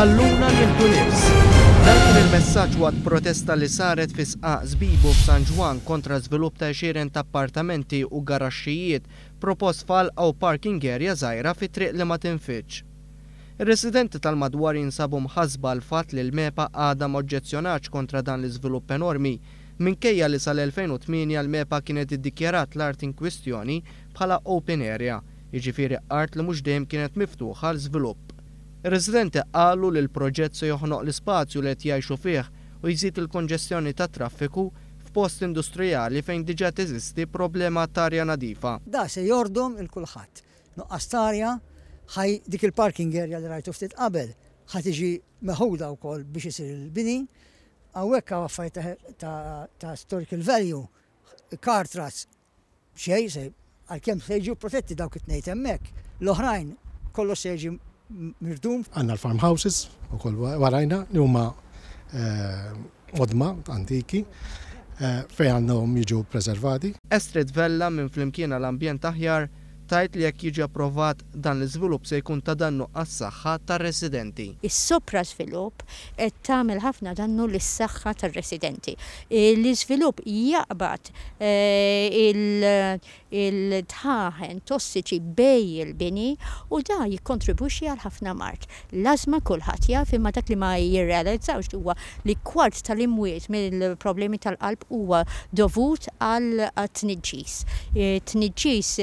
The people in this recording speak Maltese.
ħalluna nieħdu nifs. Dan kien il-messaġġ waqt protesta li saret fi Sqaq Żbibu f'San Ġwan kontra żvilupp ta' 20 ta' appartamenti u garaxxijiet propost f'Alqa u parking area żgħira fi triq li ma tinfitx. Ir-residenti tal-madwar jinsabu mħassba l-fatt li l-MEPA għadha ma oġġezzjonax kontra dan l-iżvilupp enormi minkejja li sal-2008 l-MEPA kienet iddikjarat l-art in kwistjoni bħala open area, jiġifieri art li mhux dejjem kienet miftuħa għal żvilupp. Ir-residenti qalu li l-proġett se joħnoq l-ispazju li qed jgħixu fih u jżid il-konġestjoni tat traffiku f'post industrijali fejn diġà teżisti problema ta' arja nadifa. Da se jordom il-kulħadd. Nuqqas tarja ħaj dik il-parking area li rajtu ftit qabel ħad tiġi meħuda wkoll biex isir il-bini. Hawnhekk hawn affarijiet ta' historical value, car tracks xejn se għalkemm se jiġu protetti dawk it-tnejn hemmhekk. L-oħrajn kollox se jiġi mirdum. Għanna l-farmhouses u koll warajna li huma odma antiki fejn għandhom jiġu preservati. Estrid Vella minn flimkien l-ambjent aħjar tajt li jekk jiġi approvat dan l-iżvilupp se jkun ta' dannu għas-saħħa tar-residenti. Is-sopra żvilupp qed tagħmel ħafna dannu lis-saħħa tar-residenti. L-iżvilupp jaqbad il-tħaħen tossiċi bej il-bini u da jikkontribwixxi għal ħafna mart. L-ażma kulħadd jaf imma dak li ma jirrealizzawx huwa li kwart tal-imwiet mill-problemi tal-qalb huwa dovut għal tniġġis. Tniġġis